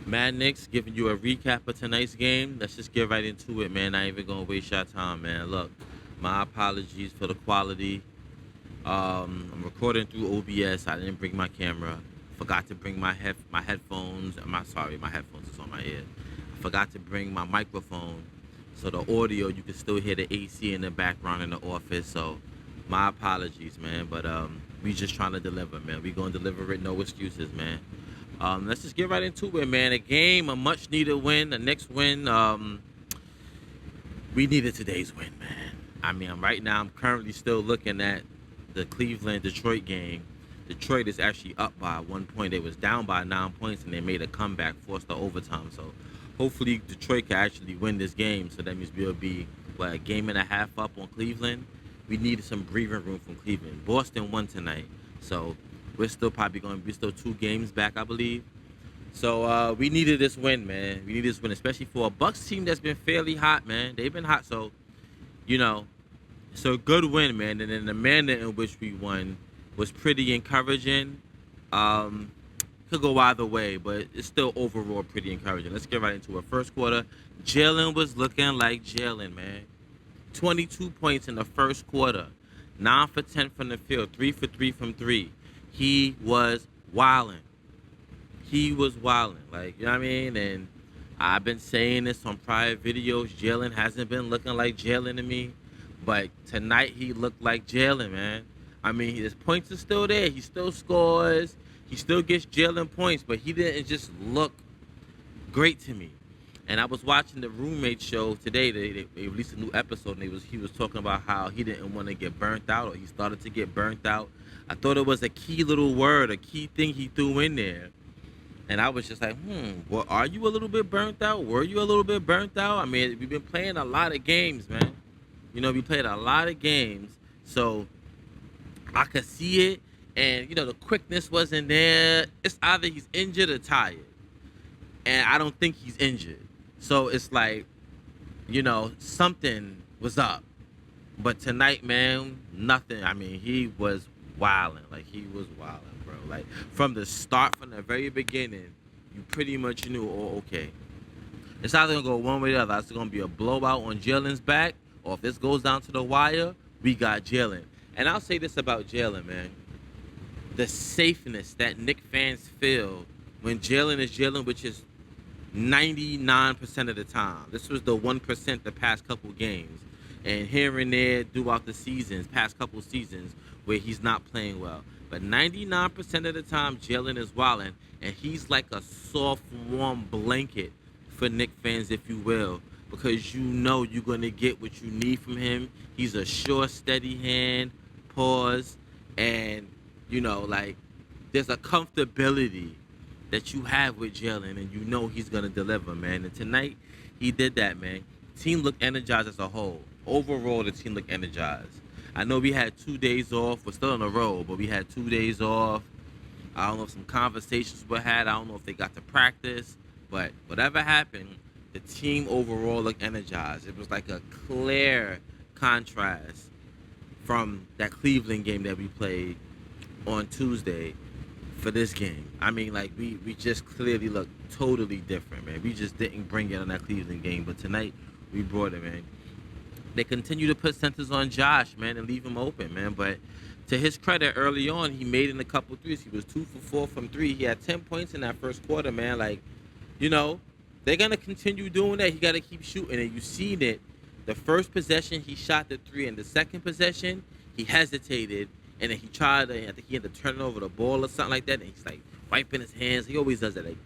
Mad Knicks giving you a recap of tonight's game. Let's just get right into it, man. Not even gonna waste your time, man. Look, my apologies for the quality. I'm recording through OBS. I didn't bring my camera. Forgot to bring my headphones. My headphones is on my ear. I forgot to bring my microphone, so the audio you can still hear the AC in the background in the office. So, my apologies, man. But we just trying to deliver, man. We gonna deliver it, no excuses, man. Let's just get right into it, man. A much needed win, the next win. We needed today's win, man. I mean, right now I'm currently still looking at the Cleveland Detroit game. Detroit is actually up by 1 point. They was down by 9 points and they made a comeback, forced the overtime. So hopefully Detroit can actually win this game. So that means we'll be a game and a half up on Cleveland. We needed some breathing room from Cleveland. Boston won tonight, so we're still probably going to be still 2 games back, I believe. So we needed this win, man. We needed this win, especially for a Bucks team that's been fairly hot, man. They've been hot, so you know it's a good win, man. And then the manner in which we won was pretty encouraging. Um, could go either way, but it's still overall pretty encouraging. Let's get right into it. First quarter, Jalen was looking like Jalen, man. 22 points in the first quarter, 9 for 10 from the field, 3 for 3 from three. He was wilding. He was wilding. Like, you know what I mean? And I've been saying this on prior videos. Jalen hasn't been looking like Jalen to me. But tonight he looked like Jalen, man. I mean, his points are still there. He still scores. He still gets Jalen points, but he didn't just look great to me. And I was watching the roommate show today. They released a new episode, and he was talking about how he didn't want to get burnt out, or he started to get burnt out. I thought it was a key little word, a key thing he threw in there. And I was just like, well, are you a little bit burnt out? Were you a little bit burnt out? I mean, we've been playing a lot of games, man. We played a lot of games. So I could see it. And, the quickness wasn't there. It's either he's injured or tired. And I don't think he's injured. So it's like, something was up. But tonight, man, nothing. I mean, he was wilding. Like, he was wilding, bro. Like, from the start, from the very beginning, you pretty much knew, oh, okay. It's either going to go one way or the other. It's going to be a blowout on Jalen's back, or if this goes down to the wire, we got Jalen. And I'll say this about Jalen, man. The safeness that Knicks fans feel when Jalen is Jalen, which is 99% of the time. This was the 1% the past couple games. And here and there throughout the seasons, past couple seasons, where he's not playing well. But 99% of the time, Jalen is wilding, and he's like a soft, warm blanket for Knicks fans, if you will, because you're going to get what you need from him. He's a sure, steady hand, pause, and, there's a comfortability that you have with Jalen, and he's going to deliver, man. And tonight, he did that, man. Team looked energized as a whole. Overall, the team looked energized. I know we had 2 days off. We're still on the road, but we had 2 days off. I don't know if some conversations were had. I don't know if they got to practice. But whatever happened, the team overall looked energized. It was like a clear contrast from that Cleveland game that we played on Tuesday for this game. I mean, like, we just clearly looked totally different, man. We just didn't bring it on that Cleveland game. But tonight, we brought it, man. They continue to put centers on Josh, man, and leave him open, man. But to his credit, early on, he made in a couple threes. He was 2 for 4 from three. He had 10 points in that first quarter, man. Like, they're going to continue doing that. He got to keep shooting. And you've seen it. The first possession, he shot the three. And the second possession, he hesitated. And then he tried to, I think he had to turn over the ball or something like that. And he's like wiping his hands. He always does that. Like,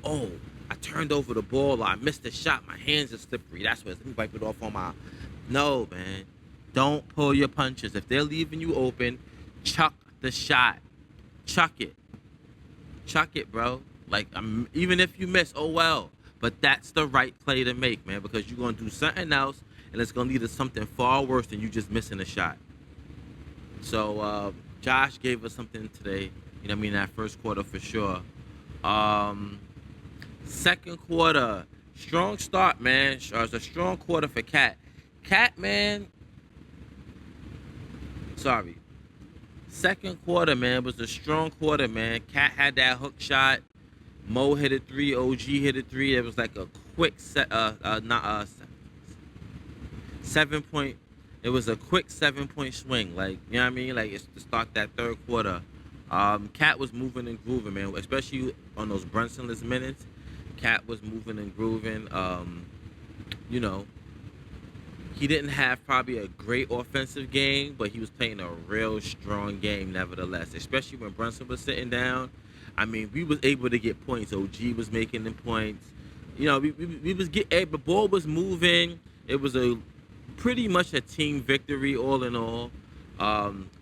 oh, I turned over the ball, or I missed the shot. My hands are slippery. That's what. Let me wipe it off on my. No, man. Don't pull your punches. If they're leaving you open, chuck the shot. Chuck it. Chuck it, bro. Like, even if you miss, oh well. But that's the right play to make, man, because you're going to do something else, and it's going to lead to something far worse than you just missing a shot. So, Josh gave us something today, that first quarter for sure. Second quarter, strong start, man. It's a strong quarter for Cat. Cat, man, sorry. Second quarter, man, was a strong quarter, man. Cat had that hook shot. Mo hit a three, OG hit a three. It was like a quick not 7 point. It was a quick 7 point swing. Like, you know what I mean? Like, it's to start that third quarter. Cat was moving and grooving, man. Especially on those Brunsonless minutes. Cat was moving and grooving. You know, he didn't have probably a great offensive game, but he was playing a real strong game nevertheless. Especially when Brunson was sitting down. I mean, we was able to get points. OG was making them points. You know, we was getting the ball was moving. It was a pretty much a team victory all in all.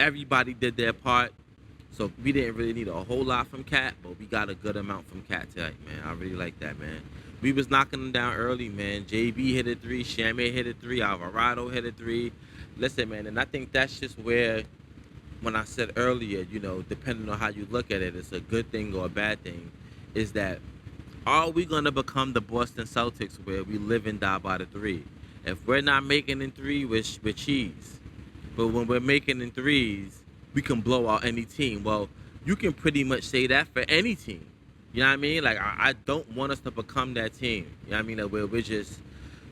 Everybody did their part. So we didn't really need a whole lot from Cat, but we got a good amount from Cat tonight, man. I really like that, man. We was knocking them down early, man. JB hit a three, Shamay hit a three, Alvarado hit a three. Listen, man, and I think that's just where, when I said earlier, you know, depending on how you look at it, it's a good thing or a bad thing, is that are we gonna become the Boston Celtics where we live and die by the three? If we're not making in three, we're cheese. But when we're making in threes, we can blow out any team. Well, you can pretty much say that for any team. You know what I mean? Like, I don't want us to become that team. You know what I mean? That we're just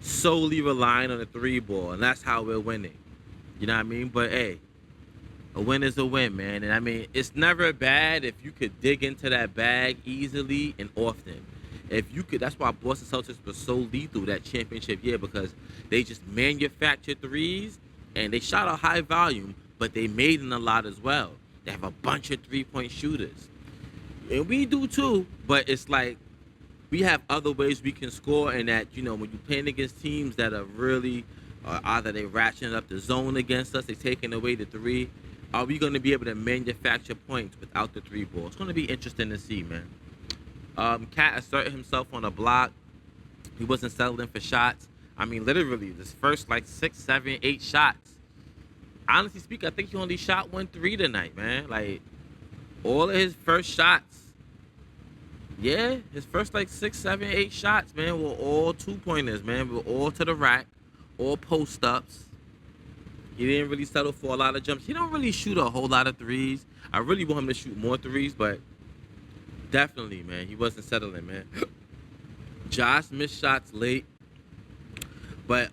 solely relying on the three ball, and that's how we're winning. You know what I mean? But, hey, a win is a win, man. And, I mean, it's never bad if you could dig into that bag easily and often. If you could, that's why Boston Celtics was so lethal that championship year, because they just manufactured threes, and they shot a high volume, but they made in a lot as well. They have a bunch of three-point shooters. And we do too, but it's like we have other ways we can score, and that, you know, when you're playing against teams that are really, either they ratcheting up the zone against us, they taking away the three, are we going to be able to manufacture points without the three ball? It's going to be interesting to see, man. Cat asserted himself on a block. He wasn't settling for shots. I mean, literally, this first like 6, 7, 8 shots. Honestly speaking, I think he only shot 1 3 tonight, man. Like, all of his first shots, yeah, his first like 6, 7, 8 shots, man, were all 2-pointers, man. Were all to the rack, all post ups. He didn't really settle for a lot of jumps. He don't really shoot a whole lot of threes. I really want him to shoot more threes, but definitely, man, he wasn't settling, man. Josh missed shots late, but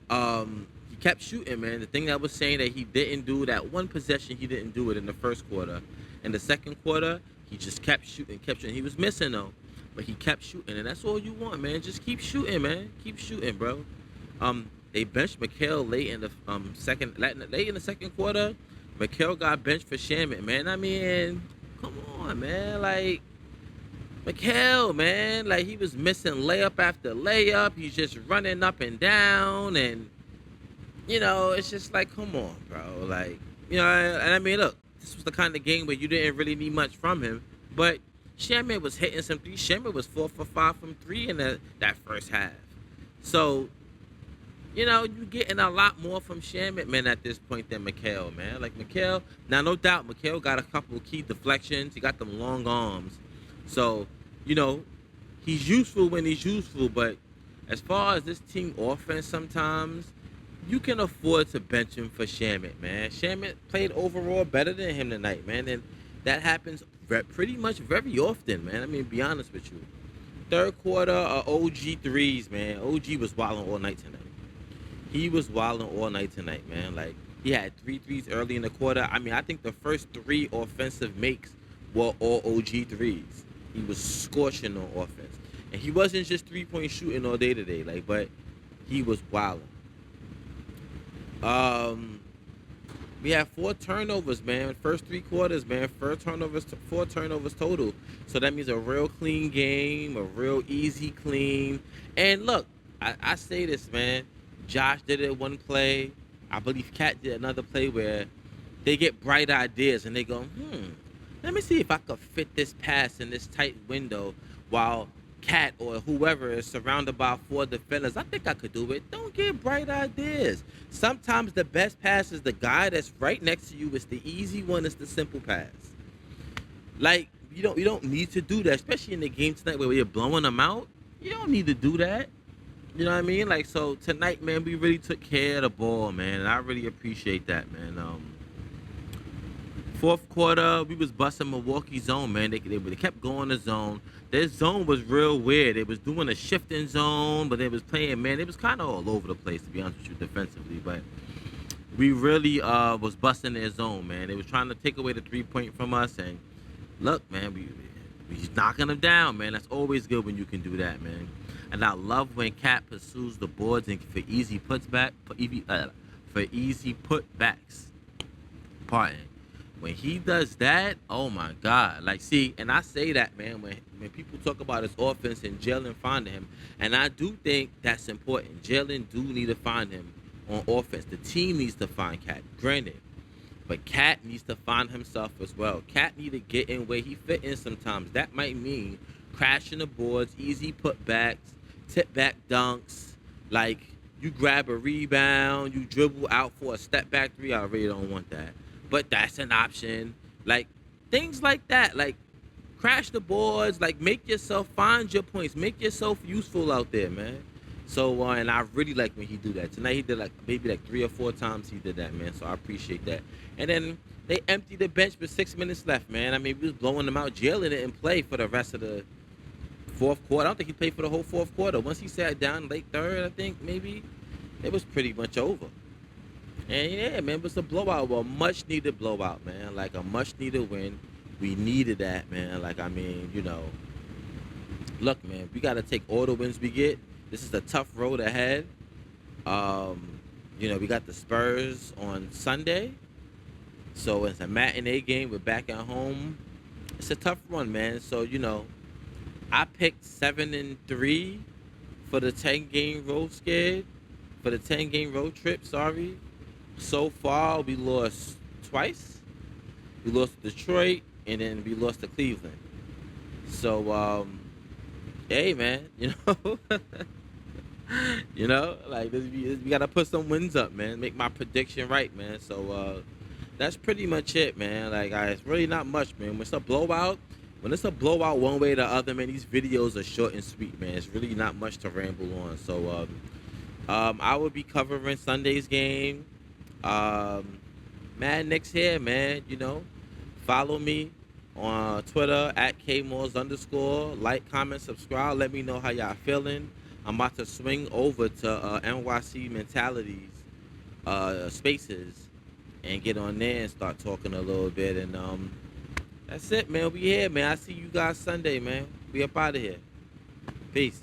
he kept shooting, man. The thing I was saying that he didn't do, that one possession, he didn't do it in the first quarter. In the second quarter, he just kept shooting, kept shooting. He was missing though, but he kept shooting, and that's all you want, man. Just keep shooting, man. Keep shooting, bro. They benched Mikal late in the second quarter. Mikal got benched for Shaman, man. I mean, come on, man. Like, Mikal, man, like, he was missing layup after layup. He's just running up and down, and, you know, it's just like, come on, bro. Like, you know, and I mean, look, this was the kind of game where you didn't really need much from him, but Shaman was hitting some threes. Shaman was 4 for 5 from 3 in that first half. So, you know, you're getting a lot more from Shaman, man, at this point than Mikal, man. Like, Mikal, now, no doubt, Mikal got a couple of key deflections. He got them long arms. So, you know, he's useful when he's useful, but as far as this team offense sometimes, you can afford to bench him for Shaman, man. Shaman played overall better than him tonight, man, and that happens pretty much very often, man. I mean, to be honest with you. Third quarter, OG threes, man. OG was wilding all night tonight. He was wilding all night tonight, man. Like, he had 3 threes early in the quarter. I mean, I think the first 3 offensive makes were all OG threes. He was scorching on offense. And he wasn't just 3-point shooting all day today, like, but he was wilding. We had 4 turnovers, man. First 3 quarters, man. 4 turnovers total. So that means a real clean game, a real easy clean. And look, I say this, man. Josh did it one play. I believe Cat did another play where they get bright ideas and they go, let me see if I could fit this pass in this tight window while Cat or whoever is surrounded by 4 defenders. I think I could do it. Don't get bright ideas. Sometimes the best pass is the guy that's right next to you. It's the easy one. It's the simple pass. Like, you don't need to do that, especially in the game tonight where we're blowing them out. You don't need to do that. You know what I mean? Like, so tonight, man, we really took care of the ball, man. And I really appreciate that, man. Fourth quarter, we was busting Milwaukee zone, man. They kept going the zone. Their zone was real weird. It was doing a shifting zone, but it was playing man. It was kind of all over the place to be honest with you defensively. But we really was busting their zone, man. They was trying to take away the 3 point from us, and look, man, we just knocking them down, man. That's always good when you can do that, man. And I love when Cat pursues the boards and for easy puts back for easy putbacks. Pardon. When he does that, oh my God! Like, see, and I say that, man, when people talk about his offense and Jalen finding him, and I do think that's important. Jalen do need to find him on offense. The team needs to find Cat. Granted, but Cat needs to find himself as well. Cat need to get in where he fit in sometimes. That might mean crashing the boards, easy putbacks, tip back dunks. Like, you grab a rebound, you dribble out for a step back three. I really don't want that. But that's an option. Like, things like that. Like, crash the boards. Like, make yourself, find your points. Make yourself useful out there, man. So, and I really like when he do that. Tonight he did like maybe like 3 or 4 times he did that, man. So I appreciate that. And then they emptied the bench with 6 minutes left, man. I mean, we was blowing them out. Jalen didn't play for the rest of the fourth quarter. I don't think he played for the whole fourth quarter. Once he sat down late third, I think maybe it was pretty much over. And yeah, man, it was a blowout, a much needed blowout, man. Like a much needed win. We needed that, man. Like, I mean, look, man, we got to take all the wins we get. This is a tough road ahead. We got the Spurs on Sunday. So it's a matinee game. We're back at home. It's a tough run, man. So, I picked 7-3 for the 10-game road skid. For the 10-game road trip, sorry. So far, we lost twice. We lost to Detroit, and then we lost to Cleveland. So, hey, man, like this, we gotta put some wins up, man. Make my prediction right, man. So, that's pretty much it, man. Like, it's really not much, man. When it's a blowout one way or the other, man, these videos are short and sweet, man. It's really not much to ramble on. So, I will be covering Sunday's game. Mad Nick's here, man. Follow me on Twitter at @KMalls_. Like, comment, subscribe. Let me know how y'all feeling. I'm about to swing over to NYC Mentalities Spaces and get on there and start talking a little bit. And that's it, man. We here, man. I see you guys Sunday, man. We up out of here. Peace.